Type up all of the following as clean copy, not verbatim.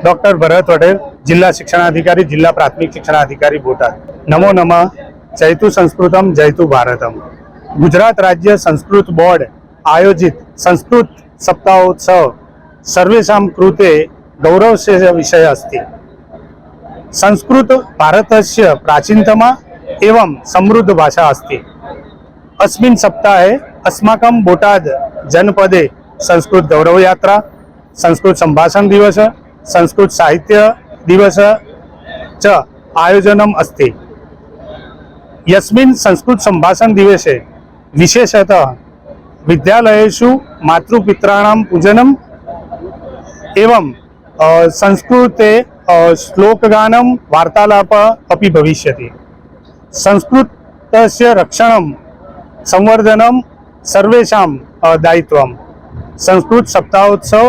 Doctor Bharat वडेल, जिला शिक्षणाधिकारी, जिला प्राथमिक शिक्षणाधिकारी बोटाद। नमो नमः। जयतु संस्कृतम जयतु भारतम। गुजरात राज्य संस्कृत बोर्ड आयोजित संस्कृत सप्ताहोत्सव सर्वेषां कृते गौरवस्य विषय अस्ति। संस्कृत भारतस्य प्राचीनतमा एवं समृद्ध भाषा अस्ति। अस्मिन् सप्ताहे अस्माकं बोटाद जनपदे संस्कृत गौरव यात्रा, संस्कृत संभाषण दिवस, संस्कृत साहित्य दिवस च आयोजनम् अस्ति। यस्मिन् संस्कृत संभाषण दिवसे विशेषतः विद्यालयेषु मातृपितॄणां पूजनम् एवं संस्कृते श्लोकगानं वार्तालाप अपि भविष्यति। संस्कृतस्य रक्षणं संवर्धनं सर्वेषां दायित्वं। संस्कृत सप्ताहोत्सव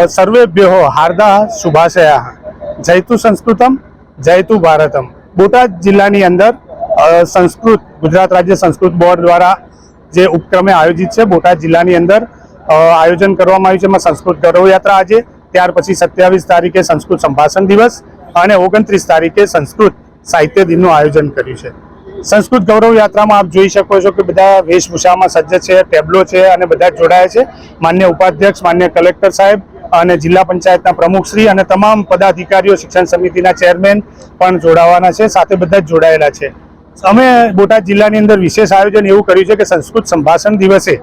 सर्वेभ्यो हार्दिक शुभाशयाः। जयतु संस्कृतम जयतु भारतम। बोटाद जिल्लाની અંદર संस्कृत गुजरात राज्य संस्कृत बोर्ड द्वारा જે ઉપક્રમે આયોજિત છે બોટાદ જિલ્લાની અંદર આયોજન કરવામાં આવ્યું છે। એમાં સંસ્કૃત ગૌરવ યાત્રા આજે, ત્યાર પછી 27 તારીખે સંસ્કૃત સંભાષણ દિવસ અને 29 તારીખે સંસ્કૃત સાહિત્ય દિનનું આયોજન કર્યું છે। સંસ્કૃત ગૌરવ યાત્રામાં આપ જોઈ શકો છો કે બધા વેશભૂષામાં સજ્જ છે, ટેબ્લો છે અને બધા જોડાયા છે। માન્ય ઉપાધ્યક્ષ, માન્ય કલેક્ટર સાહેબ અને જિલ્લા પંચાયતના પ્રમુખશ્રી અને તમામ પદાધિકારીઓ, શિક્ષણ સમિતિના ચેરમેન પણ જોડાવાના છે, સાથે બધા જ જોડાયેલા છે। અમે બોટાદ જિલ્લાની અંદર વિશેષ આયોજન એવું કર્યું છે કે સંસ્કૃત સંભાષણ દિવસે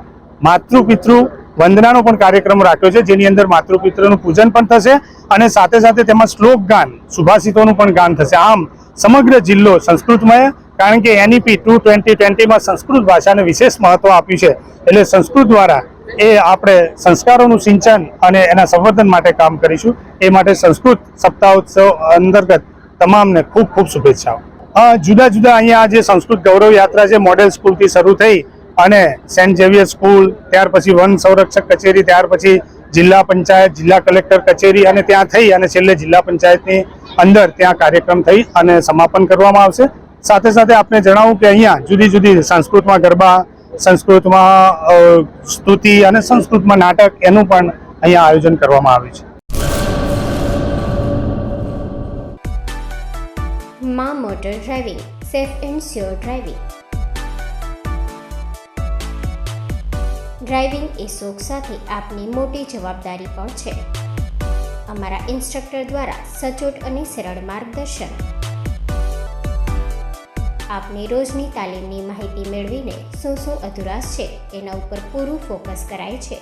માતૃપિતૃ વંદનાનો પણ કાર્યક્રમ રાખ્યો છે, જેની અંદર માતૃપિતૃનું પૂજન પણ થશે અને સાથે સાથે તેમાં શ્લોક ગાન, સુભાષિતોનું પણ ગાન થશે। આમ સમગ્ર જિલ્લો સંસ્કૃતમય, કારણ કે NEP 2020માં સંસ્કૃત ભાષાને વિશેષ મહત્વ આપ્યું છે, એટલે સંસ્કૃત દ્વારા એ આપણે સંસ્કારોનું સિંચન અને એના સંવર્ધન માટે કામ કરીશું। એ માટે સંસ્કૃત સપ્તાહોત્સવ અંતર્ગત તમામને ખૂબ ખૂબ શુભેચ્છાઓ। જુદા જુદા અહીંયા જે સંસ્કૃત ગૌરવ યાત્રા છે મોડેલ સ્કૂલથી શરૂ થઈ અને સેન્ટ ઝેવિયર સ્કૂલ, ત્યાર પછી વન સંરક્ષક કચેરી, ત્યાર પછી જિલ્લા પંચાયત, જિલ્લા કલેક્ટર કચેરી અને ત્યાં થઈ અને છેલ્લે જિલ્લા પંચાયતની અંદર ત્યાં કાર્યક્રમ થઈ અને સમાપન કરવામાં આવશે। સાથે સાથે આપને જણાવું કે અહીંયા જુદી જુદી સંસ્કૃતમાં ગરબા, સંસ્કૃતમાં સ્તુતિ અને સંસ્કૃતમાં નાટક એનું પણ અહીંયા આયોજન કરવામાં આવ્યું છે। માં motor driving, safe and sure driving. Driving એ શોખ સાથે આપની મોટી જવાબદારી પણ છે। અમારા ઇન્સ્ટ્રક્ટર દ્વારા સચોટ અને સરળ માર્ગદર્શન। આપની રોજની તાલીમની માહિતી મેળવીને શું અધુરાશ છે એના ઉપર પૂરું ફોકસ કરાય છે।